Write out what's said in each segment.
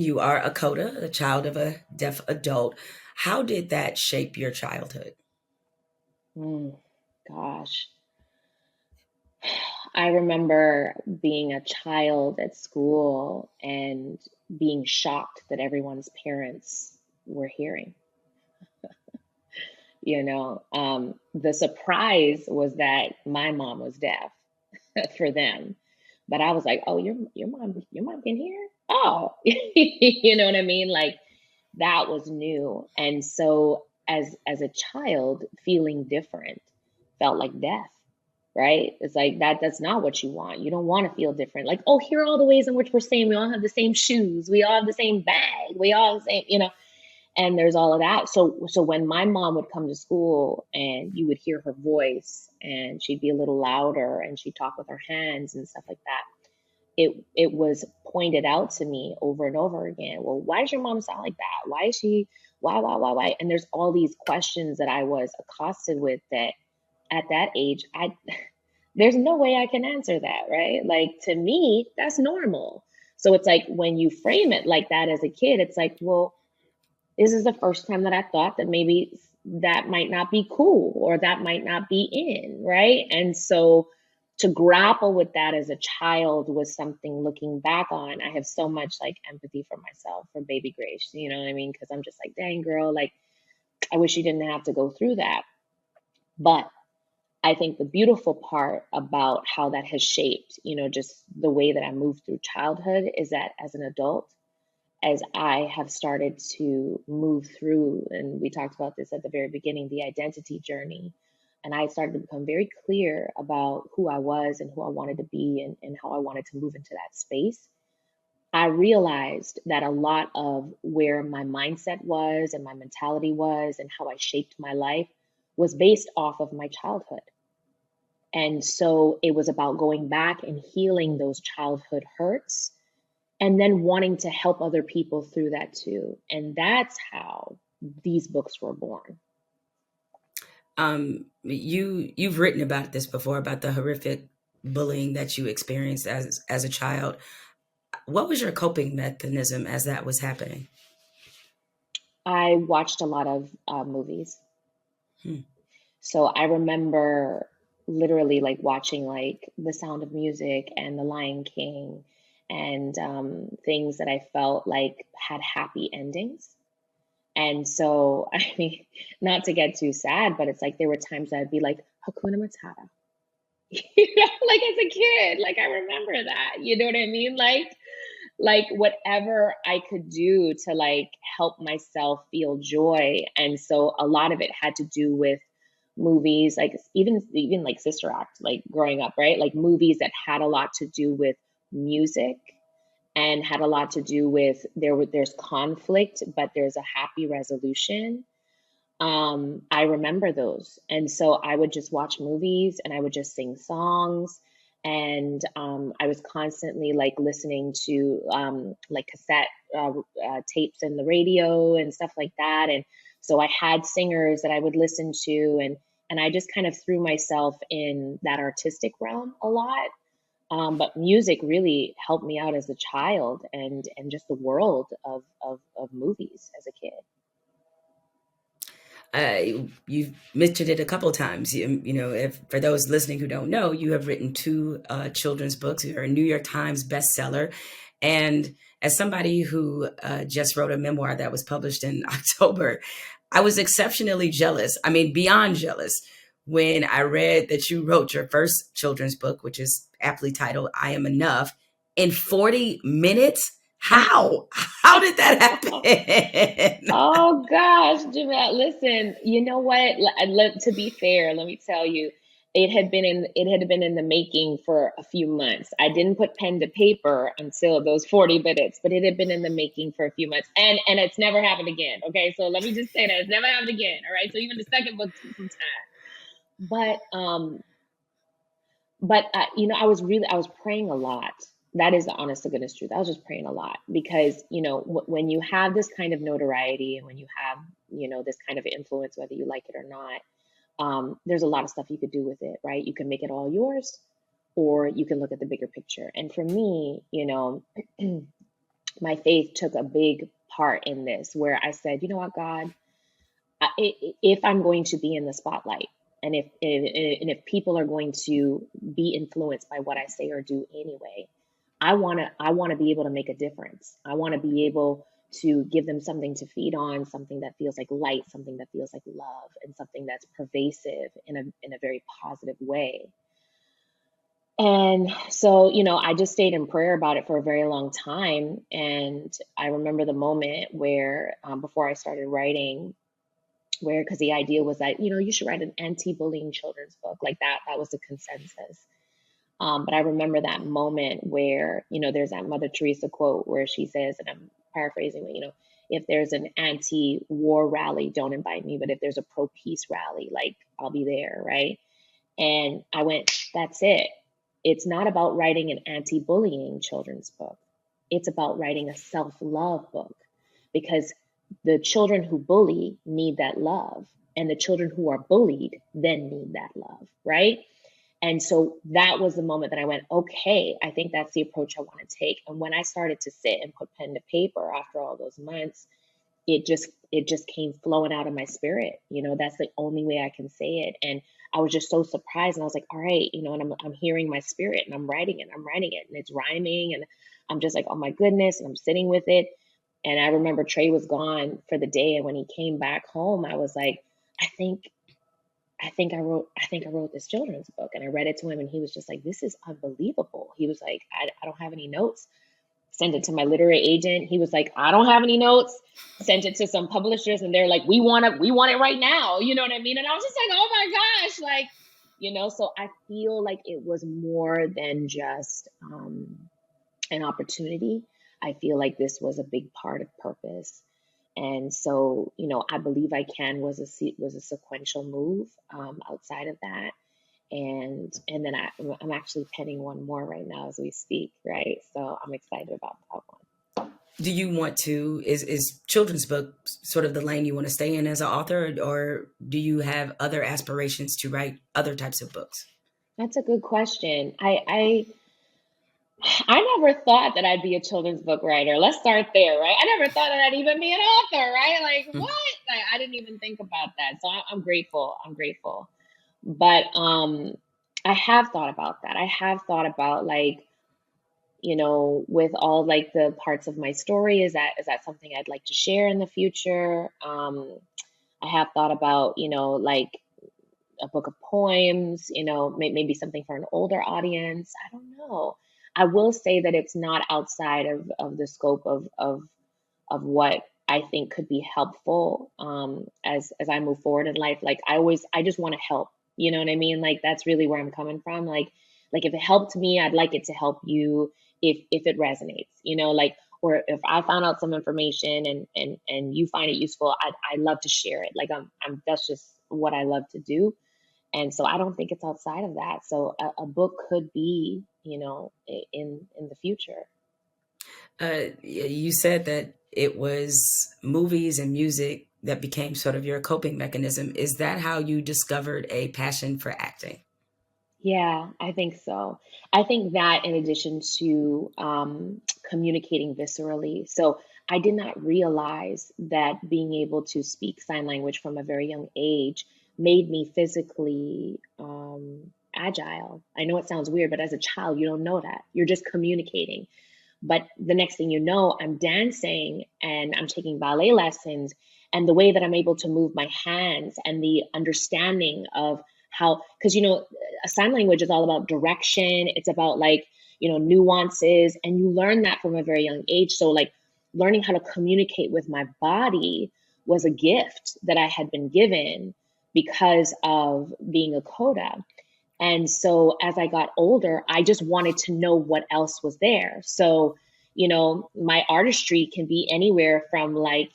You are a CODA, a child of a deaf adult. How did that shape your childhood? Mm, gosh. I remember being a child at school and being shocked that everyone's parents were hearing. The surprise was that my mom was deaf for them. But I was like, oh, your mom can hear? Oh, you know what I mean? Like that was new. And so as a child, feeling different felt like death, right? It's like that's not what you want. You don't want to feel different. Like, oh, here are all the ways in which we're saying we all have the same shoes, we all have the same bag, we all have the same. And there's all of that. So when my mom would come to school and you would hear her voice and she'd be a little louder and she'd talk with her hands and stuff like that, it was pointed out to me over and over again. Well, why does your mom sound like that? Why is she why? And there's all these questions that I was accosted with that at that age, I there's no way I can answer that, right? Like to me, that's normal. So it's like when you frame it like that as a kid, it's like, well, this is the first time that I thought that maybe that might not be cool or that might not be in, right? And so to grapple with that as a child was something looking back on. I have so much like empathy for myself, for baby Grace, you know what I mean? Because I'm just like, dang girl, like I wish you didn't have to go through that. But I think the beautiful part about how that has shaped, just the way that I moved through childhood is that as an adult, as I have started to move through, and we talked about this at the very beginning, the identity journey, and I started to become very clear about who I was and who I wanted to be and how I wanted to move into that space. I realized that a lot of where my mindset was and my mentality was and how I shaped my life was based off of my childhood. And so it was about going back and healing those childhood hurts and then wanting to help other people through that too. And that's how these books were born. You've written about this before, about the horrific bullying that you experienced as a child. What was your coping mechanism as that was happening? I watched a lot of movies. Hmm. So I remember literally like watching like The Sound of Music and The Lion King and things that I felt like had happy endings. And so, I mean, not to get too sad, but it's like there were times I'd be like, Hakuna Matata. Like as a kid, like I remember that. You know what I mean? Like whatever I could do to like help myself feel joy. And so a lot of it had to do with movies, like even like Sister Act, like growing up, right? Like movies that had a lot to do with music and had a lot to do with there's conflict, but there's a happy resolution. I remember those. And so I would just watch movies and I would just sing songs. And I was constantly like listening to like cassette tapes in the radio and stuff like that. And so I had singers that I would listen to, and I just kind of threw myself in that artistic realm a lot. But music really helped me out as a child and just the world of movies as a kid. You've mentioned it a couple of times. If for those listening who don't know, you have written two children's books. You're a New York Times bestseller, and as somebody who just wrote a memoir that was published in October, I was exceptionally jealous. I mean, beyond jealous when I read that you wrote your first children's book, which is aptly titled "I Am Enough," in 40 minutes. How? How did that happen? Oh gosh, Jemele, listen, you know what? To be fair, let me tell you, it had been in the making for a few months. I didn't put pen to paper until those 40 minutes, but it had been in the making for a few months. And it's never happened again. Okay, so let me just say that it's never happened again. All right. So even the second book took some time. But I was praying a lot. That is the honest to goodness truth. I was just praying a lot because when you have this kind of notoriety and when you have this kind of influence, whether you like it or not, there's a lot of stuff you could do with it, right? You can make it all yours, or you can look at the bigger picture. And for me, my faith took a big part in this, where I said, you know what, God, if I'm going to be in the spotlight, and if people are going to be influenced by what I say or do anyway, I want to be able to make a difference. I want to be able to give them something to feed on, something that feels like light, something that feels like love, and something that's pervasive in a very positive way. And so, I just stayed in prayer about it for a very long time. And I remember the moment where, before I started writing, where, because the idea was that, you should write an anti-bullying children's book, like that was the consensus. But I remember that moment where, there's that Mother Teresa quote where she says, and I'm paraphrasing, but, if there's an anti-war rally, don't invite me. But if there's a pro-peace rally, like, I'll be there, right? And I went, that's it. It's not about writing an anti-bullying children's book. It's about writing a self-love book, because the children who bully need that love, and the children who are bullied then need that love, right? And so that was the moment that I went, okay, I think that's the approach I want to take. And when I started to sit and put pen to paper after all those months, it just came flowing out of my spirit. That's the only way I can say it. And I was just so surprised, and I was like, all right, and I'm hearing my spirit, and I'm writing it, and it's rhyming, and I'm just like, oh my goodness, and I'm sitting with it. And I remember Trey was gone for the day, and when he came back home, I was like, I think I wrote this children's book. And I read it to him, and he was just like, this is unbelievable. He was like, I don't have any notes. Sent it to my literary agent. He was like, I don't have any notes. Sent it to some publishers, and they're like, we want it right now. You know what I mean? And I was just like, oh my gosh, like, so I feel like it was more than just an opportunity. I feel like this was a big part of purpose. And so, I Believe I Can was a sequential move outside of that. And then I'm actually penning one more right now as we speak, right? So I'm excited about that one. Do you want to, is children's book sort of the lane you want to stay in as an author, or do you have other aspirations to write other types of books? That's a good question. I never thought that I'd be a children's book writer. Let's start there, right? I never thought that I'd even be an author, right? Like, Mm. what? Like, I didn't even think about that. So I'm grateful. I'm grateful. But I have thought about that. I have thought about, like, with all, like, the parts of my story, is that something I'd like to share in the future? I have thought about, like, a book of poems, maybe something for an older audience. I don't know. I will say that it's not outside of the scope of what I think could be helpful, as I move forward in life. Like, I just want to help. You know what I mean? Like, that's really where I'm coming from. Like if it helped me, I'd like it to help you, if it resonates. Like, or if I found out some information, and you find it useful, I love to share it. Like, I'm that's just what I love to do. And so I don't think it's outside of that. So a book could be, in the future. You said that it was movies and music that became sort of your coping mechanism. Is that how you discovered a passion for acting? Yeah, I think so. I think that, in addition to communicating viscerally. So I did not realize that being able to speak sign language from a very young age made me physically agile. I know it sounds weird, but as a child, you don't know that. You're just communicating. But the next thing you know, I'm dancing and I'm taking ballet lessons. And the way that I'm able to move my hands, and the understanding of how, because, sign language is all about direction. It's about, like, nuances. And you learn that from a very young age. So, like, learning how to communicate with my body was a gift that I had been given because of being a CODA. And so as I got older, I just wanted to know what else was there. So, my artistry can be anywhere from, like,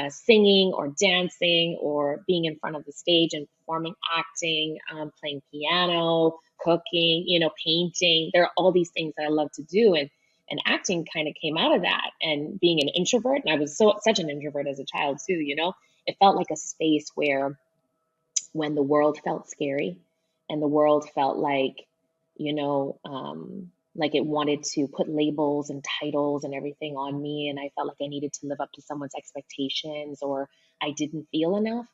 singing or dancing or being in front of the stage and performing, acting, playing piano, cooking, painting. There are all these things that I love to do. And acting kind of came out of that. And being an introvert, and I was such an introvert as a child too, it felt like a space where, when the world felt scary, and the world felt like, you know, um, like it wanted to put labels and titles and everything on me. And I felt like I needed to live up to someone's expectations, or I didn't feel enough.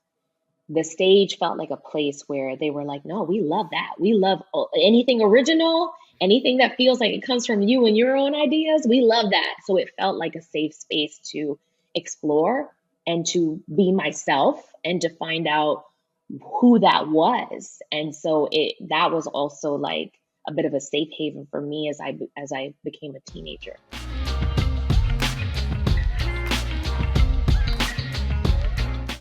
The stage felt like a place where they were like, no, we love that. We love anything original, anything that feels like it comes from you and your own ideas. We love that. So it felt like a safe space to explore and to be myself and to find out who that was. And so that was also like a bit of a safe haven for me as I became a teenager.